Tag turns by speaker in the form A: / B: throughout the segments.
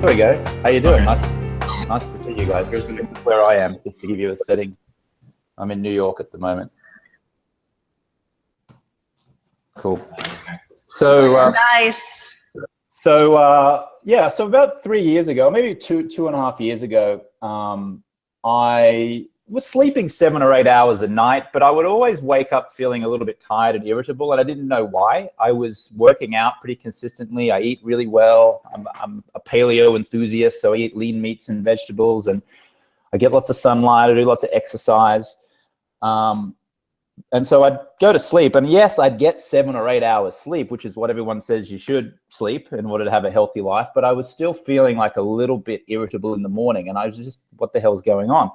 A: There we go. How you doing? Nice to see you guys. This is where I am, just to give you a setting. I'm in New York at the moment. Cool. So
B: nice.
A: Yeah. So about 3 years ago, maybe two and a half years ago, I was sleeping 7 or 8 hours a night, but I would always wake up feeling a little bit tired and irritable, and I didn't know why. I was working out pretty consistently. I eat really well. I'm a paleo enthusiast, so I eat lean meats and vegetables, and I get lots of sunlight. I do lots of exercise. And so I'd go to sleep, and yes, I'd get 7 or 8 hours sleep, which is what everyone says you should sleep in order to have a healthy life. But I was still feeling like a little bit irritable in the morning, and I was just, what the hell's going on?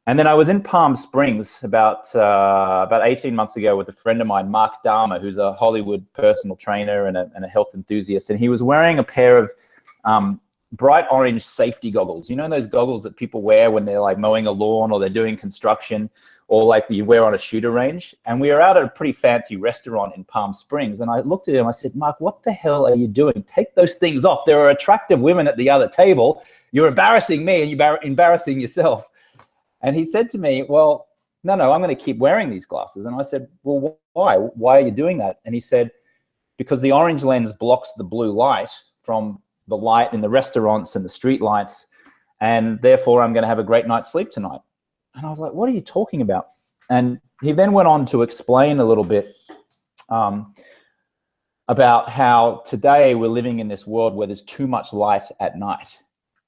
A: And then I was in Palm Springs about 18 months ago with a friend of mine, Mark Dahmer, who's a Hollywood personal trainer and a health enthusiast. And he was wearing a pair of bright orange safety goggles. You know those goggles that people wear when they're like mowing a lawn or they're doing construction, or like you wear on a shooter range. And we were out at a pretty fancy restaurant in Palm Springs. And I looked at him, I said, Mark, what the hell are you doing? Take those things off. There are attractive women at the other table. You're embarrassing me and you're embarrassing yourself. And he said to me, well, no, I'm going to keep wearing these glasses. And I said, well, why? Why are you doing that? And he said, because the orange lens blocks the blue light from the light in the restaurants and the street lights, and therefore I'm going to have a great night's sleep tonight. And I was like, what are you talking about? And he then went on to explain a little bit about how today we're living in this world where there's too much light at night.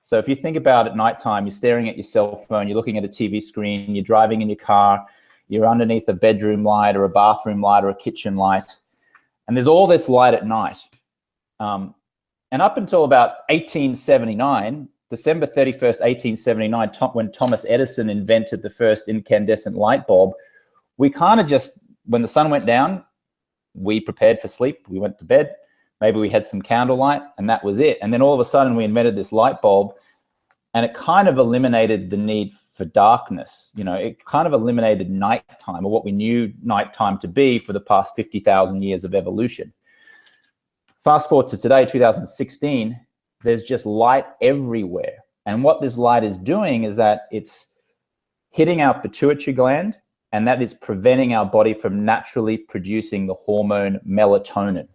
A: So if you think about at nighttime, you're staring at your cell phone, you're looking at a TV screen, you're driving in your car, you're underneath a bedroom light or a bathroom light or a kitchen light, and there's all this light at night. And up until about 1879, December 31st, 1879, when Thomas Edison invented the first incandescent light bulb, we kind of just, when the sun went down, we prepared for sleep, we went to bed, maybe we had some candlelight, and that was it. And then all of a sudden we invented this light bulb, and it kind of eliminated the need for darkness. You know, it kind of eliminated nighttime, or what we knew nighttime to be for the past 50,000 years of evolution. Fast forward to today, 2016, there's just light everywhere. And what this light is doing is that it's hitting our pituitary gland, and that is preventing our body from naturally producing the hormone melatonin.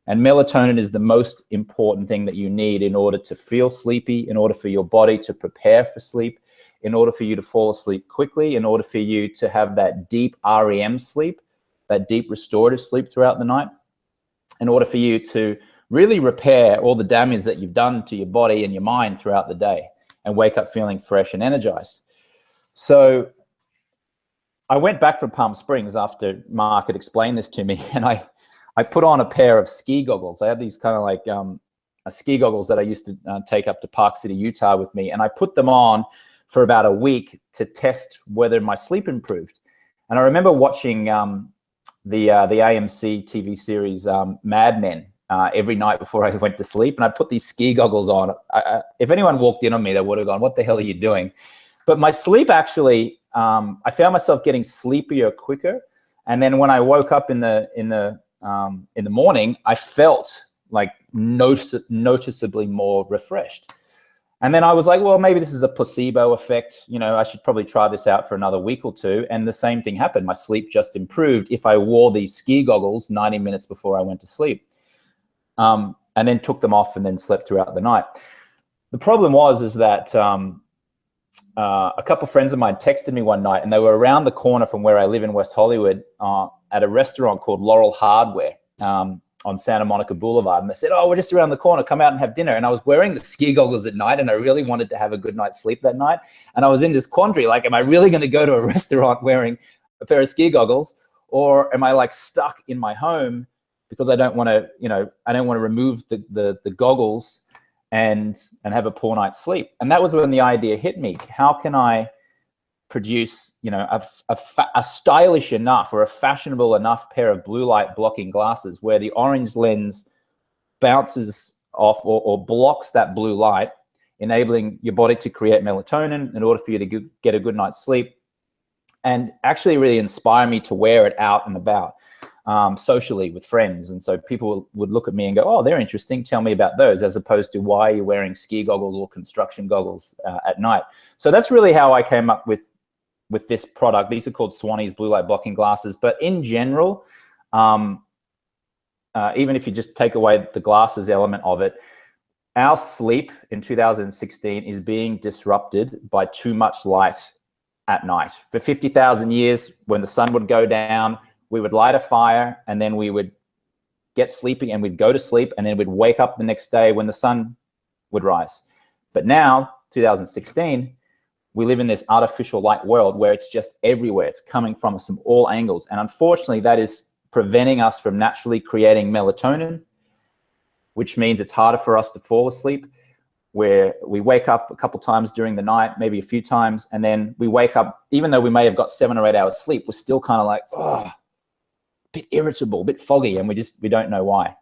A: And melatonin is the most important thing that you need in order to feel sleepy, in order for your body to prepare for sleep, in order for you to fall asleep quickly, in order for you to have that deep REM sleep, that deep restorative sleep throughout the night, in order for you to really repair all the damage that you've done to your body and your mind throughout the day and wake up feeling fresh and energized. So I went back from Palm Springs after Mark had explained this to me, and I put on a pair of ski goggles. I had these kind of like ski goggles that I used to take up to Park City, Utah with me. And I put them on for about a week to test whether my sleep improved. And I remember watching the AMC TV series Mad Men every night before I went to sleep. And I put these ski goggles on. If anyone walked in on me, they would have gone, what the hell are you doing? But my sleep actually, I found myself getting sleepier quicker. And then when I woke up in the morning, I felt like noticeably more refreshed. And then I was like, well, maybe this is a placebo effect. You know, I should probably try this out for another week or two. And the same thing happened. My sleep just improved if I wore these ski goggles 90 minutes before I went to sleep. And then took them off and then slept throughout the night. The problem is that a couple of friends of mine texted me one night, and they were around the corner from where I live in West Hollywood at a restaurant called Laurel Hardware on Santa Monica Boulevard. And they said, oh, we're just around the corner, come out and have dinner. And I was wearing the ski goggles at night, and I really wanted to have a good night's sleep that night. And I was in this quandary, like, am I really going to go to a restaurant wearing a pair of ski goggles, or am I like stuck in my home because I don't want to, you know, I don't want to remove the goggles and have a poor night's sleep. And that was when the idea hit me. How can I produce, you know, a stylish enough or a fashionable enough pair of blue light blocking glasses where the orange lens bounces off or blocks that blue light, enabling your body to create melatonin in order for you to get a good night's sleep, and actually really inspire me to wear it out and about. socially with friends. And so people would look at me and go, oh, they're interesting. Tell me about those, as opposed to why are you wearing ski goggles or construction goggles at night? So that's really how I came up with this product. These are called Swannies blue light blocking glasses. But in general, even if you just take away the glasses element of it, our sleep in 2016 is being disrupted by too much light at night. For 50,000 years, when the sun would go down, we would light a fire, and then we would get sleepy and we'd go to sleep, and then we'd wake up the next day when the sun would rise. But now, 2016, we live in this artificial light world where it's just everywhere. It's coming from us from all angles. And unfortunately, that is preventing us from naturally creating melatonin, which means it's harder for us to fall asleep, where we wake up a couple times during the night, maybe a few times, and then we wake up, even though we may have got 7 or 8 hours sleep, we're still kind of like, oh, a bit irritable, a bit foggy, and we don't know why.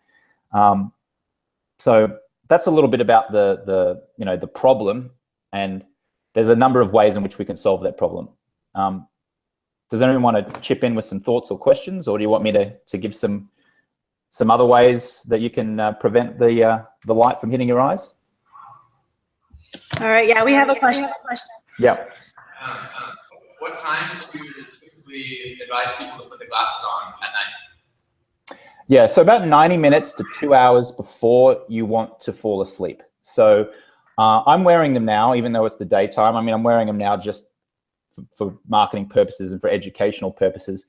A: So that's a little bit about the problem, and there's a number of ways in which we can solve that problem. Does anyone want to chip in with some thoughts or questions, or do you want me to give some other ways that you can prevent the light from hitting your eyes?
B: All right, yeah, we have a question.
A: Yeah.
C: What time do you typically advise people to put the glasses on at night?
A: Yeah, so about 90 minutes to 2 hours before you want to fall asleep. So I'm wearing them now, even though it's the daytime. I mean, I'm wearing them now just for marketing purposes and for educational purposes.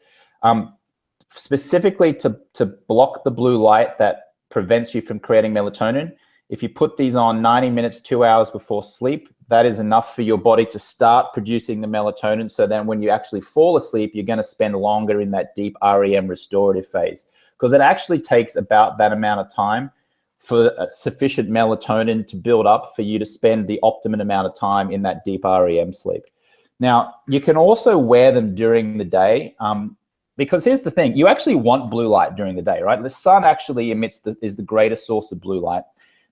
A: Specifically to block the blue light that prevents you from creating melatonin. If you put these on 90 minutes, 2 hours before sleep, that is enough for your body to start producing the melatonin. So then when you actually fall asleep, you're going to spend longer in that deep REM restorative phase, because it actually takes about that amount of time for sufficient melatonin to build up for you to spend the optimum amount of time in that deep REM sleep. Now, you can also wear them during the day, because here's the thing, you actually want blue light during the day, right? The sun actually is the greatest source of blue light.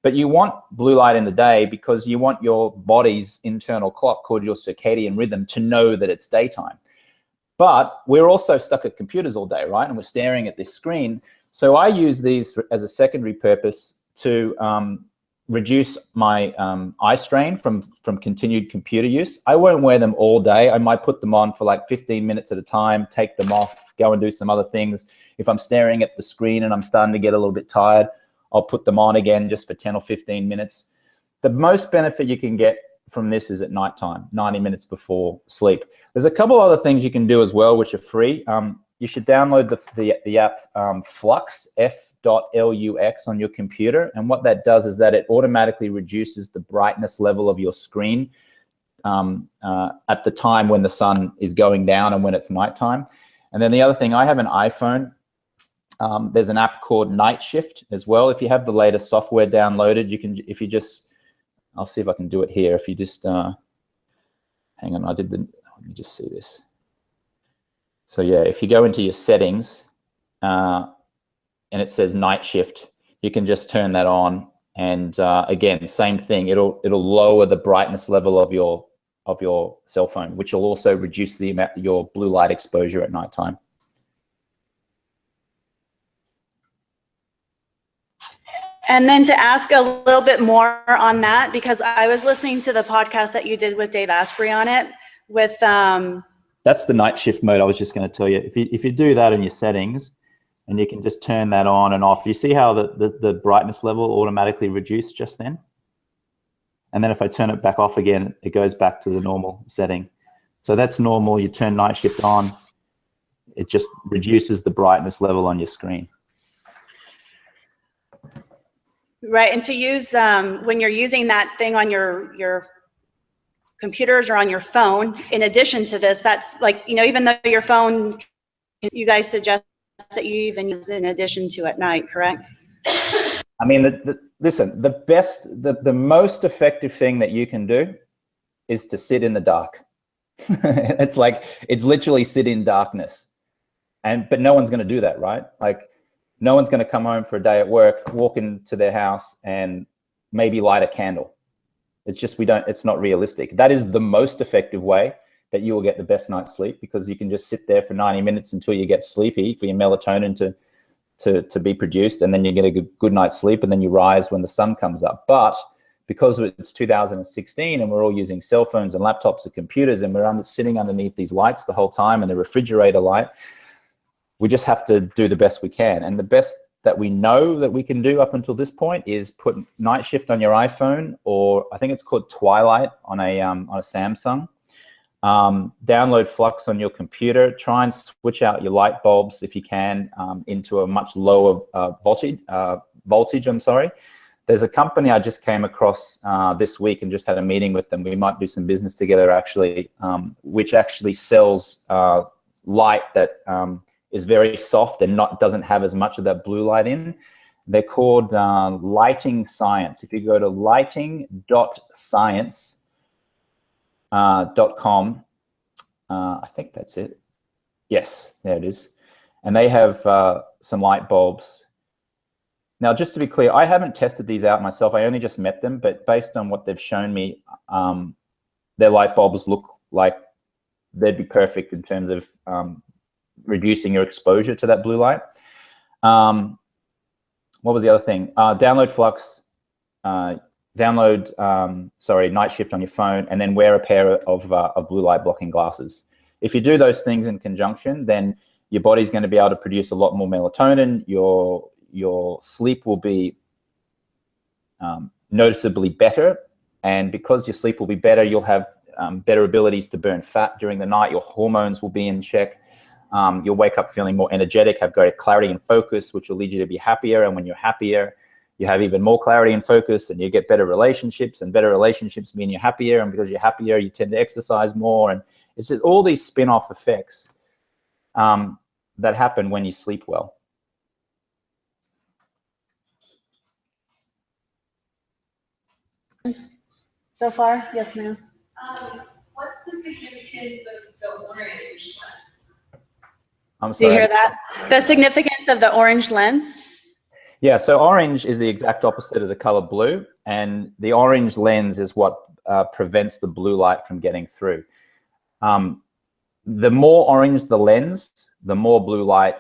A: But you want blue light in the day because you want your body's internal clock, called your circadian rhythm, to know that it's daytime. But we're also stuck at computers all day, right? And we're staring at this screen. So I use these as a secondary purpose to reduce my eye strain from continued computer use. I won't wear them all day. I might put them on for like 15 minutes at a time, take them off, go and do some other things. If I'm staring at the screen and I'm starting to get a little bit tired, I'll put them on again just for 10 or 15 minutes. The most benefit you can get from this is at nighttime, 90 minutes before sleep. There's a couple other things you can do as well, which are free. You should download the app Flux, F.LUX, on your computer. And what that does is that it automatically reduces the brightness level of your screen at the time when the sun is going down and when it's nighttime. And then the other thing, I have an iPhone. There's an app called Night Shift as well. If you have the latest software downloaded, you can, if you just, I'll see if I can do it here. If you just, hang on, let me just see this. So yeah, if you go into your settings and it says Night Shift, you can just turn that on. And again, same thing, it'll lower the brightness level of your cell phone, which will also reduce the amount, your blue light exposure at nighttime.
B: And then to ask a little bit more on that, because I was listening to the podcast that you did with Dave Asprey on it with
A: that's the night shift mode I was just going to tell you. If you do that in your settings, and you can just turn that on and off, you see how the brightness level automatically reduced just then? And then if I turn it back off again, it goes back to the normal setting. So that's normal. You turn night shift on, it just reduces the brightness level on your screen.
B: Right, and to use, when you're using that thing on your computers or on your phone, in addition to this, that's like, you know, even though your phone, you guys suggest that you even use in addition to at night, correct?
A: I mean, listen, the most effective thing that you can do is to sit in the dark. It's literally sit in darkness. But no one's going to do that, right? Like, no one's going to come home for a day at work, walk into their house and maybe light a candle. It's just, it's not realistic. That is the most effective way that you will get the best night's sleep, because you can just sit there for 90 minutes until you get sleepy for your melatonin to be produced, and then you get a good night's sleep, and then you rise when the sun comes up. But because it's 2016 and we're all using cell phones and laptops and computers, and we're sitting underneath these lights the whole time, and the refrigerator light, we just have to do the best we can. And the best that we know that we can do up until this point is put night shift on your iPhone, or I think it's called Twilight on a Samsung. Download Flux on your computer. Try and switch out your light bulbs if you can into a much lower voltage. I'm sorry. There's a company I just came across this week and just had a meeting with them. We might do some business together actually, which actually sells light that is very soft and doesn't have as much of that blue light in. They're called Lighting Science. If you go to lighting.science.com, I think that's it. Yes, there it is. And they have some light bulbs. Now, just to be clear, I haven't tested these out myself. I only just met them, but based on what they've shown me, their light bulbs look like they'd be perfect in terms of reducing your exposure to that blue light. What was the other thing? Download Flux, Night Shift on your phone, and then wear a pair of blue light blocking glasses. If you do those things in conjunction, then your body's going to be able to produce a lot more melatonin. Your sleep will be noticeably better, and because your sleep will be better, you'll have better abilities to burn fat during the night. Your hormones will be in check. You'll wake up feeling more energetic, have greater clarity and focus, which will lead you to be happier. And when you're happier, you have even more clarity and focus, and you get better relationships, and better relationships mean you're happier. And because you're happier, you tend to exercise more. And it's just all these spin-off effects that happen when you sleep well.
B: So far, yes, ma'am.
D: What's the significance of the orange lens?
A: I'm sorry.
B: Do you hear that? The significance of the orange lens?
A: Yeah, so orange is the exact opposite of the color blue, and the orange lens is what prevents the blue light from getting through. The more orange the lens, the more blue light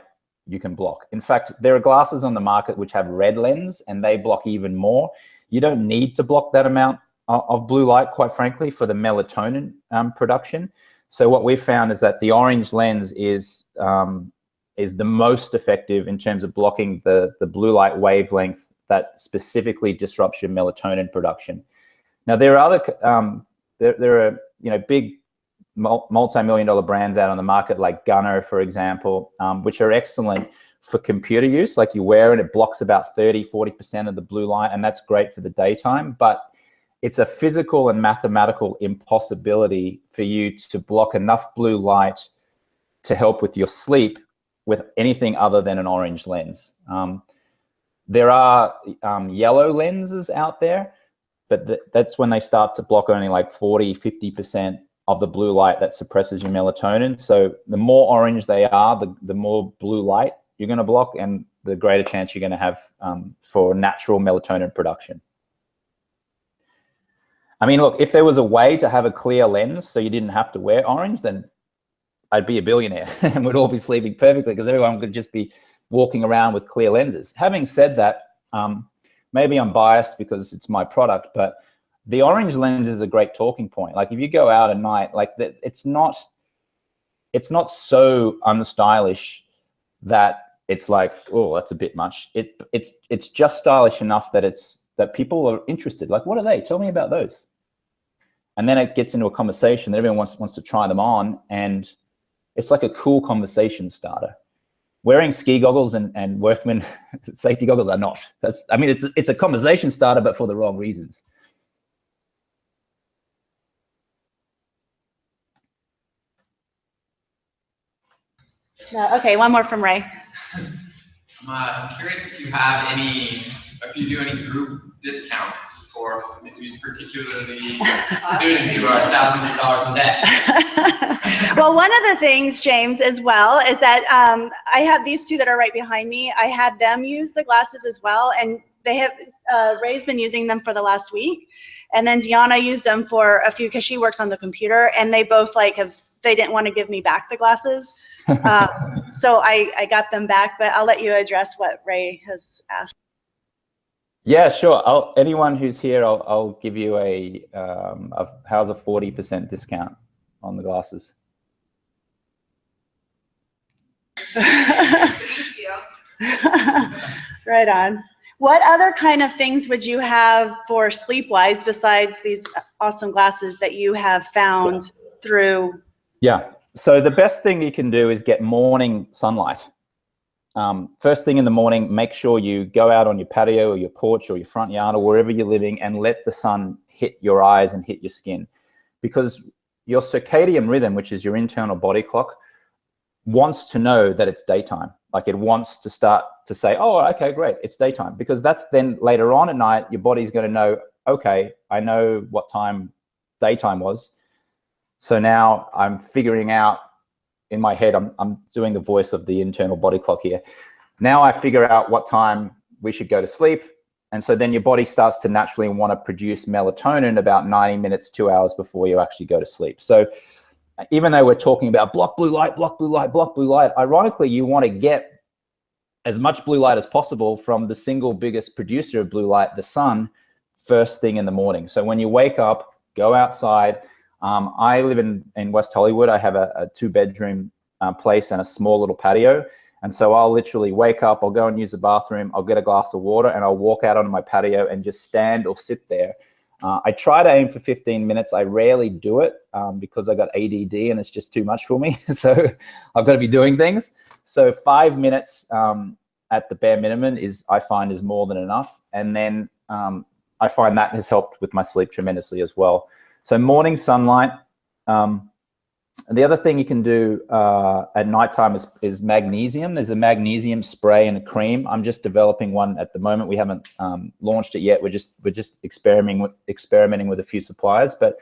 A: you can block. In fact, there are glasses on the market which have red lens, and they block even more. You don't need to block that amount of blue light, quite frankly, for the melatonin production. So what we've found is that the orange lens is the most effective in terms of blocking the blue light wavelength that specifically disrupts your melatonin production. Now, there are other there are big multi-million-dollar brands out on the market, like Gunnar, for example, which are excellent for computer use. Like, you wear it, it blocks about 30-40% of the blue light, and that's great for the daytime. But it's a physical and mathematical impossibility for you to block enough blue light to help with your sleep with anything other than an orange lens. There are yellow lenses out there, but that's when they start to block only like 40-50% of the blue light that suppresses your melatonin. So the more orange they are, the more blue light you're going to block, and the greater chance you're going to have for natural melatonin production. I mean, look, if there was a way to have a clear lens so you didn't have to wear orange, then I'd be a billionaire and we'd all be sleeping perfectly, because everyone could just be walking around with clear lenses. Having said that, maybe I'm biased because it's my product, but the orange lens is a great talking point. Like, if you go out at night, like it's not so unstylish that it's like, oh, that's a bit much. It's just stylish enough that people are interested. Like, what are they? Tell me about those. And then it gets into a conversation that everyone wants to try them on, and it's like a cool conversation starter. Wearing ski goggles and workman safety goggles are not. It's a conversation starter, but for the wrong reasons.
B: No, okay, one more from Ray.
C: I'm curious if you have any if you do any group discounts for maybe particularly students who are thousands of dollars in debt.
B: Well, one of the things, James, as well, is that I have these two that are right behind me. I had them use the glasses as well, and they have, Ray's been using them for the last week, and then Deanna used them for a few because she works on the computer, and they both they didn't want to give me back the glasses. So I got them back, but I'll let you address what Ray has asked.
A: Yeah, sure. Anyone who's here, I'll give you how's a 40% discount on the glasses?
D: Thank you.
B: Right on. What other kind of things would you have for sleep-wise besides these awesome glasses that you have found through?
A: Yeah. So the best thing you can do is get morning sunlight. First thing in the morning, make sure you go out on your patio or your porch or your front yard or wherever you're living and let the sun hit your eyes and hit your skin. Because your circadian rhythm, which is your internal body clock, wants to know that it's daytime. Like it wants to start to say, oh, okay, great, it's daytime. Because that's then later on at night, your body's going to know, okay, I know what time daytime was. So now I'm figuring out in my head, I'm doing the voice of the internal body clock here. Now I figure out what time we should go to sleep. And so then your body starts to naturally want to produce melatonin about 90 minutes, 2 hours before you actually go to sleep. So even though we're talking about block blue light, block blue light, block blue light, ironically, you want to get as much blue light as possible from the single biggest producer of blue light, the sun, first thing in the morning. So when you wake up, go outside. I live in West Hollywood. I have a 2-bedroom place and a small little patio. And so I'll literally wake up, I'll go and use the bathroom, I'll get a glass of water, and I'll walk out onto my patio and just stand or sit there. I try to aim for 15 minutes. I rarely do it because I got ADD and it's just too much for me. So I've got to be doing things. So 5 minutes at the bare minimum I find is more than enough. And then I find that has helped with my sleep tremendously as well. So morning sunlight. The other thing you can do at nighttime is magnesium. There's a magnesium spray and a cream. I'm just developing one at the moment. We haven't launched it yet. We're just experimenting with a few suppliers. But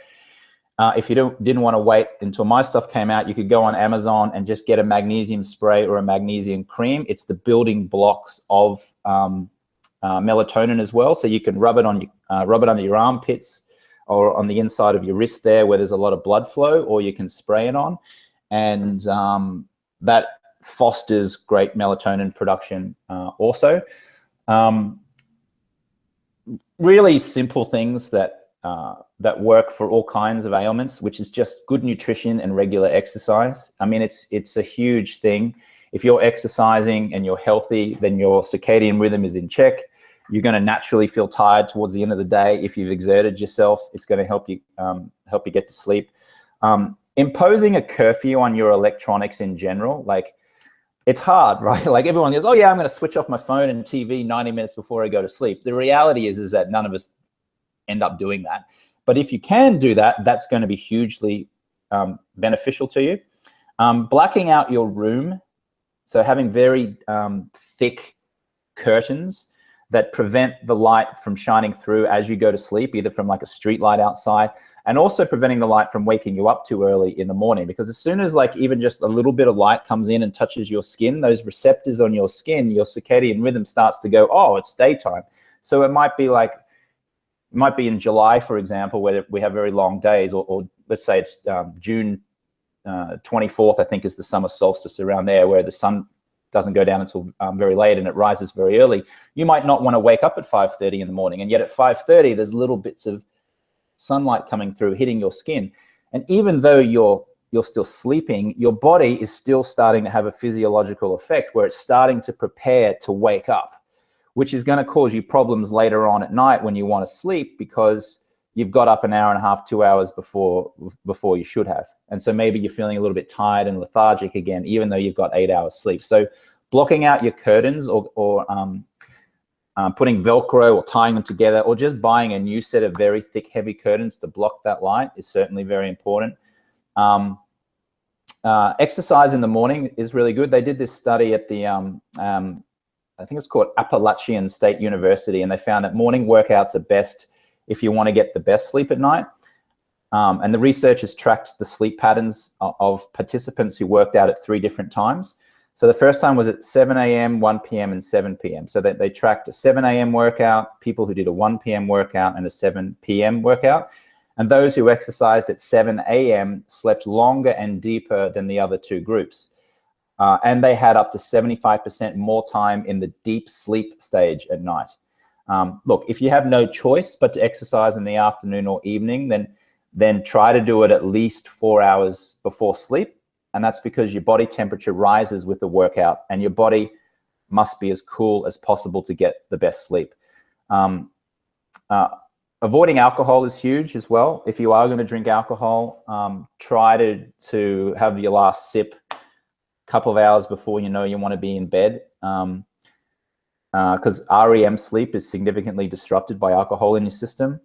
A: if you didn't want to wait until my stuff came out, you could go on Amazon and just get a magnesium spray or a magnesium cream. It's the building blocks of melatonin as well. So you can rub it under your armpits, or on the inside of your wrist there where there's a lot of blood flow, or you can spray it on. And that fosters great melatonin production also. Really simple things that work for all kinds of ailments, which is just good nutrition and regular exercise. I mean, it's a huge thing. If you're exercising and you're healthy, then your circadian rhythm is in check. You're going to naturally feel tired towards the end of the day. If you've exerted yourself, it's going to help you get to sleep. Imposing a curfew on your electronics in general, like it's hard, right? Like everyone goes, oh yeah, I'm going to switch off my phone and TV 90 minutes before I go to sleep. The reality is that none of us end up doing that. But if you can do that, that's going to be hugely beneficial to you. Blacking out your room, so having very thick curtains that prevent the light from shining through as you go to sleep, either from like a street light outside, and also preventing the light from waking you up too early in the morning. Because as soon as like even just a little bit of light comes in and touches your skin, those receptors on your skin, your circadian rhythm starts to go, oh, it's daytime. So it might be in July, for example, where we have very long days, or let's say it's June 24th, I think is the summer solstice around there, where the sun doesn't go down until very late and it rises very early. You might not want to wake up at 5:30 in the morning, and yet at 5:30 there's little bits of sunlight coming through hitting your skin, and even though you're still sleeping, your body is still starting to have a physiological effect where it's starting to prepare to wake up, which is going to cause you problems later on at night when you want to sleep, because you've got up an hour and a half, 2 hours before you should have. And so maybe you're feeling a little bit tired and lethargic again, even though you've got 8 hours sleep. So blocking out your curtains, or putting Velcro or tying them together, or just buying a new set of very thick, heavy curtains to block that light is certainly very important. Exercise in the morning is really good. They did this study at the I think it's called Appalachian State University, and they found that morning workouts are best if you want to get the best sleep at night. And the researchers tracked the sleep patterns of participants who worked out at 3 different times. So the first time was at 7 a.m., 1 p.m., and 7 p.m. So they tracked a 7 a.m. workout, people who did a 1 p.m. workout, and a 7 p.m. workout. And those who exercised at 7 a.m. slept longer and deeper than the other 2 groups. And they had up to 75% more time in the deep sleep stage at night. Look, if you have no choice but to exercise in the afternoon or evening, then try to do it at least 4 hours before sleep. And that's because your body temperature rises with the workout, and your body must be as cool as possible to get the best sleep. Avoiding alcohol is huge as well. If you are going to drink alcohol, try to have your last sip a couple of hours before you know you want to be in bed, because REM sleep is significantly disrupted by alcohol in your system.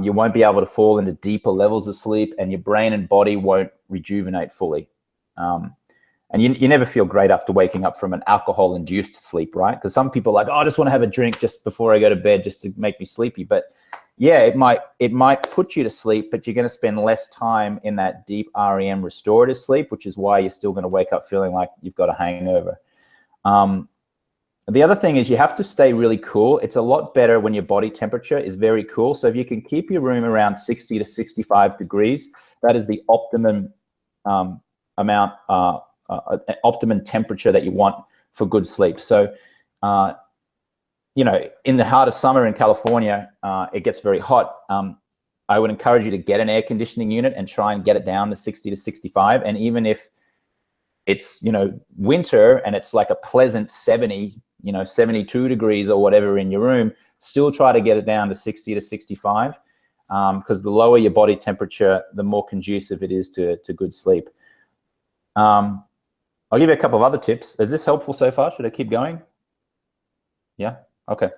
A: You won't be able to fall into deeper levels of sleep, and your brain and body won't rejuvenate fully. And you never feel great after waking up from an alcohol-induced sleep, right? Because some people are like, oh, I just want to have a drink just before I go to bed just to make me sleepy. But yeah, it might put you to sleep, but you're going to spend less time in that deep REM restorative sleep, which is why you're still going to wake up feeling like you've got a hangover. The other thing is you have to stay really cool. It's a lot better when your body temperature is very cool. So if you can keep your room around 60 to 65 degrees, that is the optimum optimum temperature that you want for good sleep. So, you know, in the heart of summer in California, it gets very hot. I would encourage you to get an air conditioning unit and try and get it down to 60 to 65. And even if it's, you know, winter and it's like a pleasant 70, 72 degrees or whatever in your room, still try to get it down to 60 to 65, because the lower your body temperature, the more conducive it is to good sleep. I'll give you a couple of other tips. Is this helpful so far? Should I keep going? Yeah? Okay.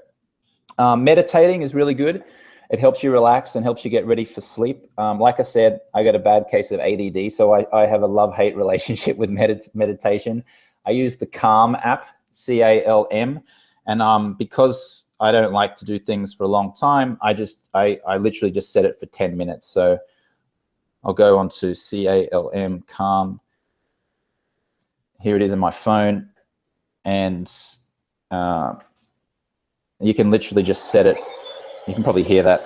A: Meditating is really good. It helps you relax and helps you get ready for sleep. Like I said, I got a bad case of ADD, so I have a love-hate relationship with meditation. I use the Calm app, C-A-L-M, and because I don't like to do things for a long time, I literally just set it for 10 minutes. So I'll go on to C-A-L-M, Calm. Here it is in my phone, and you can literally just set it. You can probably hear that.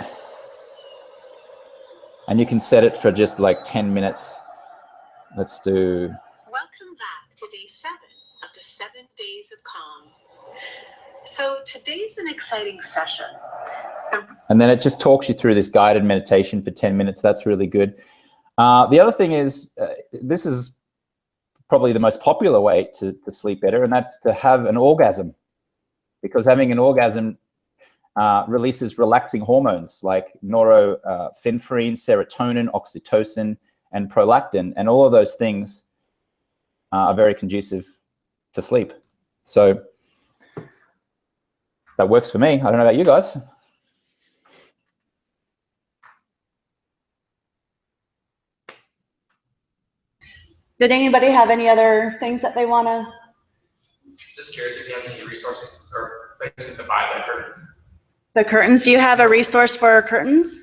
A: And you can set it for just like 10 minutes. Let's do.
E: Welcome back to day 7 of the 7 days of calm. So today's an exciting session.
A: And then it just talks you through this guided meditation for 10 minutes. That's really good. The other thing is, this is probably the most popular way to sleep better, and that's to have an orgasm. Because having an orgasm releases relaxing hormones like norepinephrine, serotonin, oxytocin, and prolactin, and all of those things are very conducive to sleep. So that works for me. I don't know about you guys.
B: Did anybody have any other things that they want to?
C: Just curious if you have any resources or places to buy the curtains.
B: The curtains, do you have a resource for curtains?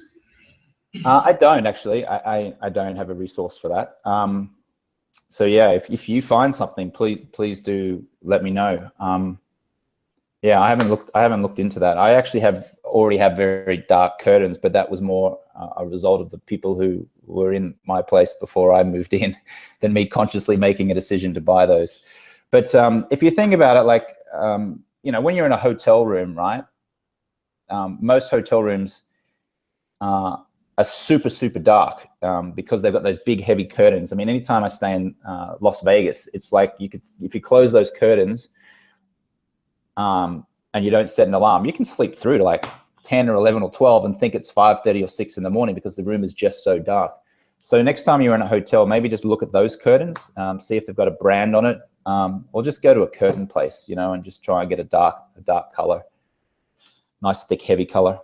A: I don't actually. I don't have a resource for that. So yeah, if you find something, please do let me know. Yeah, I haven't looked into that. I actually already have very dark curtains, but that was more a result of the people who were in my place before I moved in than me consciously making a decision to buy those. But if you think about it, like, when you're in a hotel room, right? Most hotel rooms are super, super dark because they've got those big, heavy curtains. I mean, anytime I stay in Las Vegas, it's like if you close those curtains and you don't set an alarm, you can sleep through to like 10 or 11 or 12 and think it's 5:30 or 6 in the morning because the room is just so dark. So next time you're in a hotel, maybe just look at those curtains, see if they've got a brand on it, or just go to a curtain place, and just try and get a dark color, nice, thick, heavy color.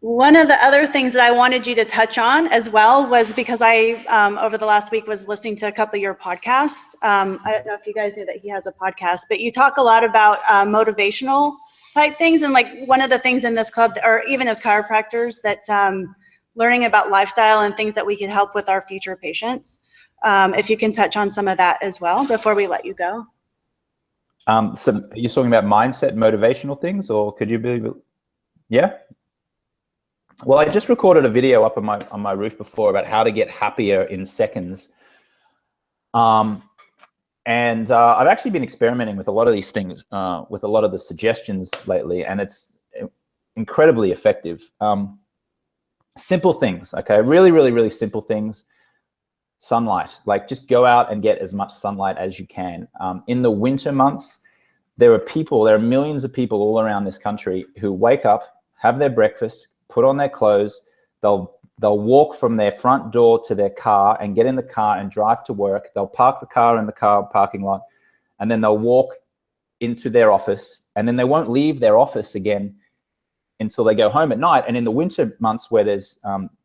B: One of the other things that I wanted you to touch on as well was because I, over the last week, was listening to a couple of your podcasts. I don't know if you guys knew that he has a podcast, but you talk a lot about motivational type things. And like one of the things in this club, or even as chiropractors, that learning about lifestyle and things that we can help with our future patients. If you can touch on some of that as well before we let you go.
A: So you're talking about mindset, motivational things, or could you be, yeah? Well, I just recorded a video up on my roof before about how to get happier in seconds. And I've actually been experimenting with a lot of these things, with a lot of the suggestions lately, and it's incredibly effective. Simple things, okay? Really, really, really simple things. Sunlight, like just go out and get as much sunlight as you can. In the winter months, there are millions of people all around this country who wake up, have their breakfast, put on their clothes, they'll walk from their front door to their car and get in the car and drive to work. They'll park the car in the car parking lot, and then they'll walk into their office, and then they won't leave their office again until they go home at night. And in the winter months where there's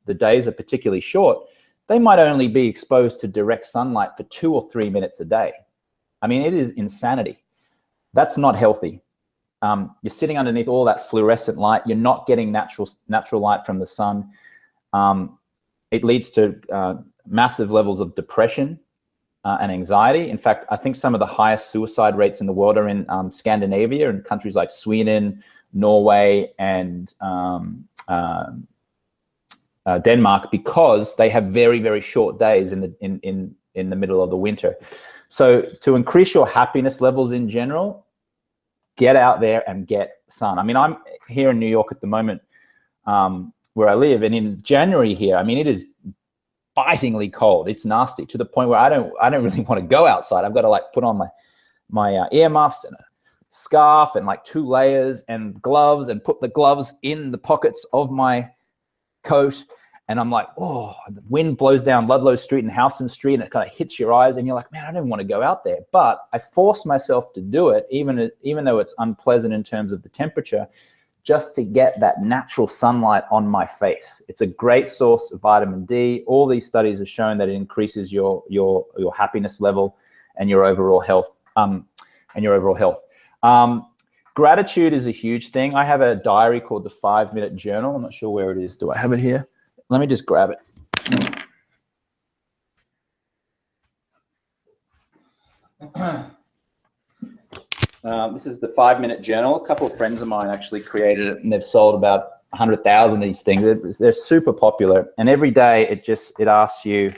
A: the days are particularly short, they might only be exposed to direct sunlight for 2 or 3 minutes a day. I mean, it is insanity. That's not healthy. You're sitting underneath all that fluorescent light. You're not getting natural light from the sun. It leads to massive levels of depression and anxiety. In fact, I think some of the highest suicide rates in the world are in Scandinavia, and countries like Sweden, Norway, and Denmark, because they have very, very short days in the middle of the winter. So to increase your happiness levels in general, get out there and get sun. I mean, I'm here in New York at the moment, where I live, and in January here, I mean, it is bitingly cold. It's nasty to the point where I don't really want to go outside. I've got to like put on my earmuffs and a scarf and like 2 layers and gloves, and put the gloves in the pockets of my coat. And I'm like, oh, the wind blows down Ludlow Street and Houston Street, and it kind of hits your eyes, and you're like, man, I don't want to go out there. But I force myself to do it, even though it's unpleasant in terms of the temperature, just to get that natural sunlight on my face. It's a great source of vitamin D. All these studies have shown that it increases your happiness level and your overall health. Gratitude is a huge thing. I have a diary called the 5-Minute Journal. I'm not sure where it is. Do I have it here? Let me just grab it. This is the 5-Minute Journal. A couple of friends of mine actually created it, and they've sold about 100,000 of these things. They're super popular, and every day it asks you,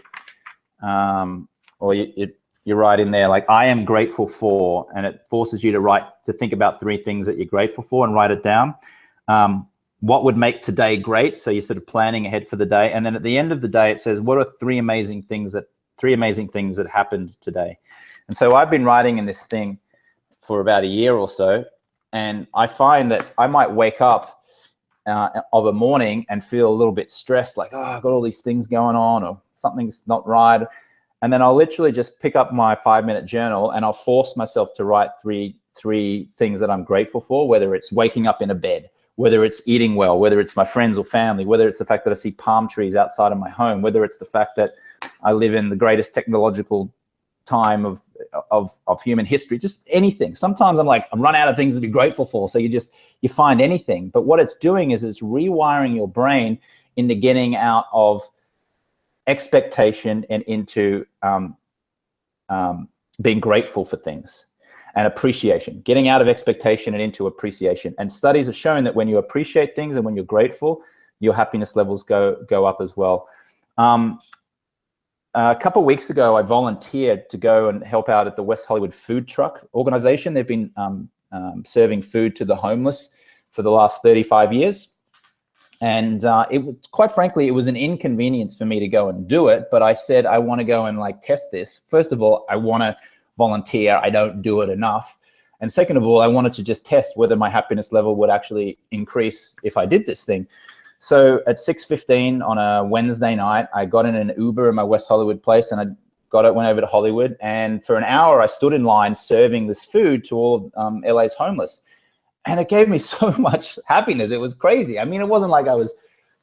A: or you write in there like, I am grateful for, and it forces you to think about 3 things that you're grateful for and write it down. What would make today great? So you're sort of planning ahead for the day. And then at the end of the day, it says, what are 3 amazing things that happened today? And so I've been writing in this thing for about a year or so. And I find that I might wake up of a morning and feel a little bit stressed, like, oh, I've got all these things going on, or something's not right. And then I'll literally just pick up my 5-minute journal, and I'll force myself to write three things that I'm grateful for, whether it's waking up in a bed, whether it's eating well, whether it's my friends or family, whether it's the fact that I see palm trees outside of my home, whether it's the fact that I live in the greatest technological time of human history, just anything. Sometimes I'm run out of things to be grateful for. So you find anything. But what it's doing is it's rewiring your brain into getting out of expectation and into being grateful for things. And appreciation, getting out of expectation and into appreciation. And studies have shown that when you appreciate things and when you're grateful, your happiness levels go up as well. A couple of weeks ago, I volunteered to go and help out at the West Hollywood Food Truck Organization. They've been serving food to the homeless for the last 35 years. And quite frankly, it was an inconvenience for me to go and do it. But I said, I want to go and test this. First of all, I want to volunteer. I don't do it enough. And second of all, I wanted to just test whether my happiness level would actually increase if I did this thing. So at 6:15 on a Wednesday night, I got in an Uber in my West Hollywood place, and went over to Hollywood. And for an hour, I stood in line serving this food to all of LA's homeless. And it gave me so much happiness. It was crazy. I mean, it wasn't like I was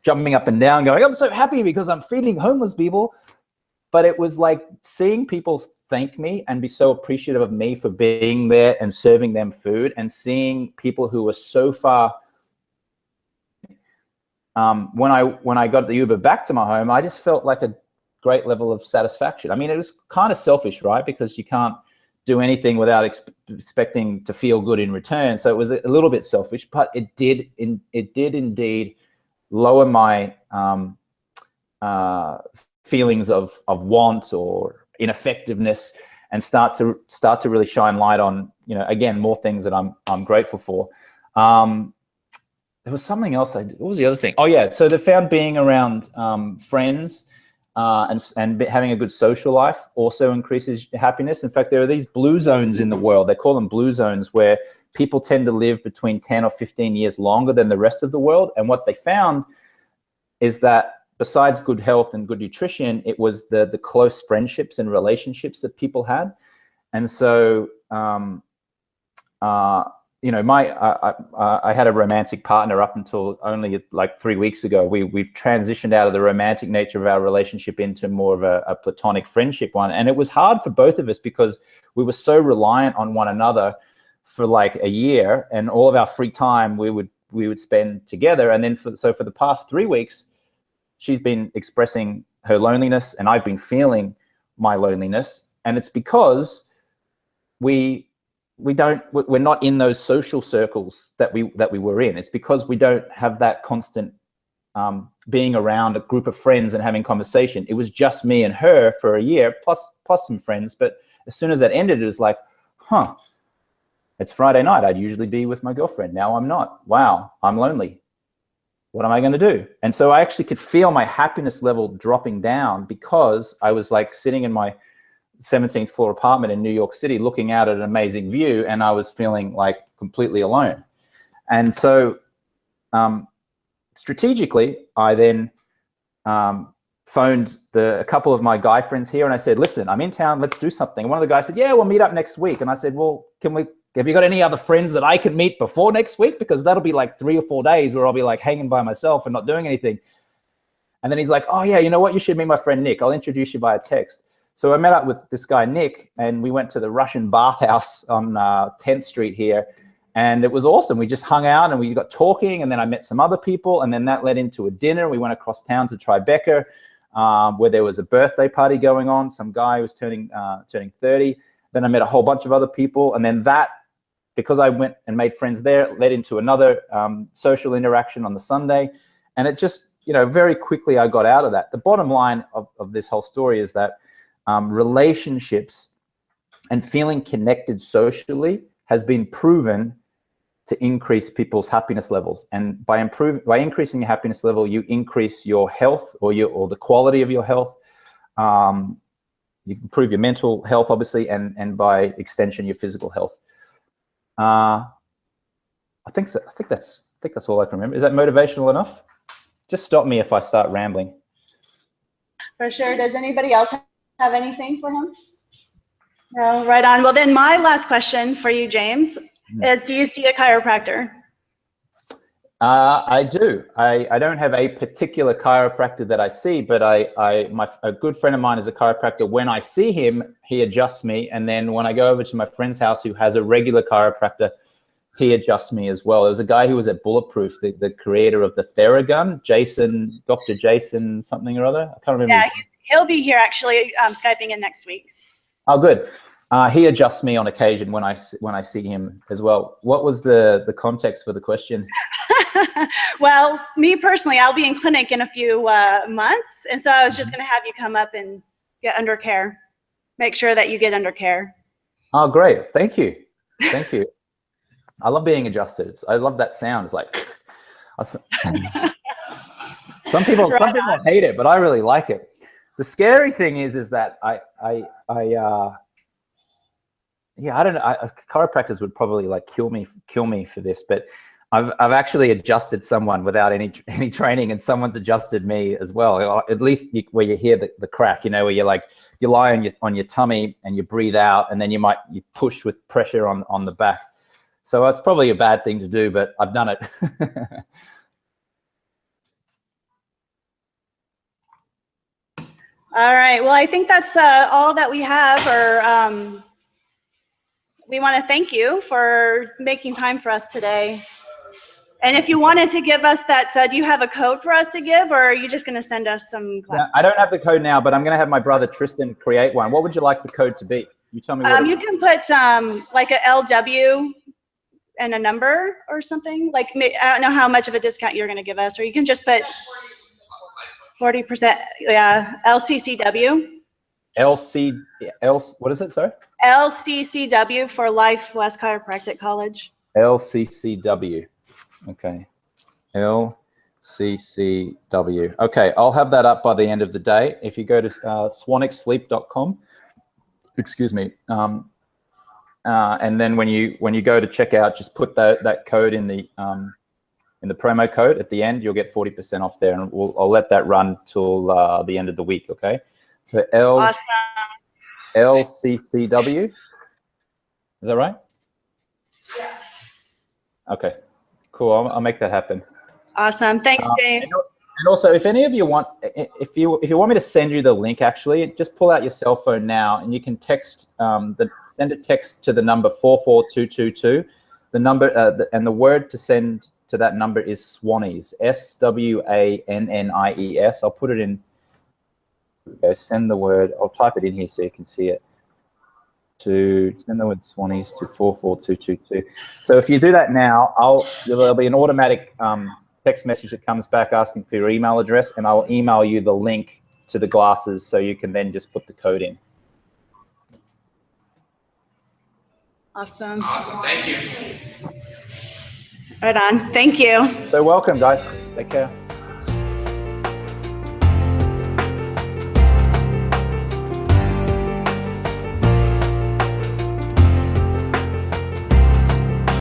A: jumping up and down going, I'm so happy because I'm feeding homeless people. But it was like seeing people thank me and be so appreciative of me for being there and serving them food, and seeing people who were so far. When I got the Uber back to my home, I just felt like a great level of satisfaction. I mean, it was kind of selfish, right? Because you can't do anything without expecting to feel good in return. So it was a little bit selfish, but it did indeed lower my feelings of want or ineffectiveness, and start to really shine light on, you know, again, more things that I'm grateful for. There was something else. What was the other thing? Oh yeah, so they found being around friends and having a good social life also increases happiness. In fact, there are these blue zones in the world. They call them blue zones, where people tend to live between 10 or 15 years longer than the rest of the world. And what they found is that besides good health and good nutrition, it was the close friendships and relationships that people had. And so, you know, I had a romantic partner up until only like 3 weeks ago. We've transitioned out of the romantic nature of our relationship into more of a platonic friendship one. And it was hard for both of us because we were so reliant on one another for like a year, and all of our free time we would spend together. And then for the past 3 weeks, she's been expressing her loneliness and I've been feeling my loneliness. And it's because we're not in those social circles that we were in. It's because we don't have that constant being around a group of friends and having conversation. It was just me and her for a year, plus some friends. But as soon as that ended, it was like, huh, it's Friday night. I'd usually be with my girlfriend. Now I'm not. Wow, I'm lonely. What am I going to do? And so I actually could feel my happiness level dropping down, because I was like sitting in my 17th floor apartment in New York City looking out at an amazing view, and I was feeling like completely alone. And so strategically, I then phoned a couple of my guy friends here, and I said, listen, I'm in town, let's do something. And one of the guys said, yeah, we'll meet up next week. And I said, well, have you got any other friends that I can meet before next week? Because that'll be like 3 or 4 days where I'll be like hanging by myself and not doing anything. And then he's like, oh yeah, you know what? You should meet my friend Nick. I'll introduce you via text. So I met up with this guy, Nick, and we went to the Russian bathhouse on 10th Street here. And it was awesome. We just hung out and we got talking, and then I met some other people, and then that led into a dinner. We went across town to Tribeca, where there was a birthday party going on. Some guy was turning 30. Then I met a whole bunch of other people. And then that, because I went and made friends there, led into another social interaction on the Sunday. And it just, you know, very quickly I got out of that. The bottom line of this whole story is that relationships and feeling connected socially has been proven to increase people's happiness levels. And by increasing your happiness level, you increase your health or the quality of your health. You improve your mental health, obviously, and by extension, your physical health. I think so. I think that's all I can remember. Is that motivational enough? Just stop me if I start rambling.
B: For sure. Does anybody else have anything for him? No, right on. Well, then my last question for you, James, is do you see a chiropractor?
A: I do. I don't have a particular chiropractor that I see, but a good friend of mine is a chiropractor. When I see him, he adjusts me. And then when I go over to my friend's house who has a regular chiropractor, he adjusts me as well. There was a guy who was at Bulletproof, the creator of the Theragun, Dr. Jason something or other. I can't remember.
B: Yeah, he'll be here actually, Skyping in next week.
A: Oh, good. He adjusts me on occasion when I see him as well. What was the context for the question?
B: Well, me personally, I'll be in clinic in a few months, and so I was just going to have you come up and get under care. Make sure that you get under care.
A: Oh, great! Thank you, thank you. I love being adjusted. I love that sound. It's like some people hate it, but I really like it. The scary thing is that I don't know. Chiropractors would probably like kill me for this, but I've actually adjusted someone without any training, and someone's adjusted me as well. At least where you hear the crack, you know, where you lie on your tummy and you breathe out, and then you push with pressure on the back. So it's probably a bad thing to do, but I've done it.
B: All right. Well, I think that's all that we have. Or we want to thank you for making time for us today. And if you wanted to give us that, do you have a code for us to give, or are you just going to send us some?
A: Yeah, I don't have the code now, but I'm going to have my brother Tristan create one. What would you like the code to be? You tell me what.
B: You can put like a LW and a number or something. Like, I don't know how much of a discount you're going to give us, or you can just put 40%. Yeah, LCCW.
A: What is it, sorry?
B: LCCW for Life West Chiropractic College.
A: LCCW. Okay. LCCW. Okay, I'll have that up by the end of the day. If you go to swanixsleep.com, excuse me, and then when you go to checkout, just put that code in the promo code at the end. You'll get 40% off there, and I'll let that run till the end of the week. Okay. So
B: Awesome.
A: LCCW. Is that right?
D: Yeah.
A: Okay. Cool. I'll make that happen.
B: Awesome. Thanks, James.
A: And also, if any of you want, if you want me to send you the link, actually, just pull out your cell phone now, and you can text send a text to the number 44222. The number and the word to send to that number is Swannies. SWANNIES. I'll put it in. Okay, send the word. I'll type it in here so you can see it. To send the word Swannies to 44222. So if you do that now, there'll be an automatic text message that comes back asking for your email address, and I'll email you the link to the glasses so you can then just put the code in.
B: Awesome.
C: Awesome, thank you.
B: Right on. Thank you.
A: So welcome, guys. Take care.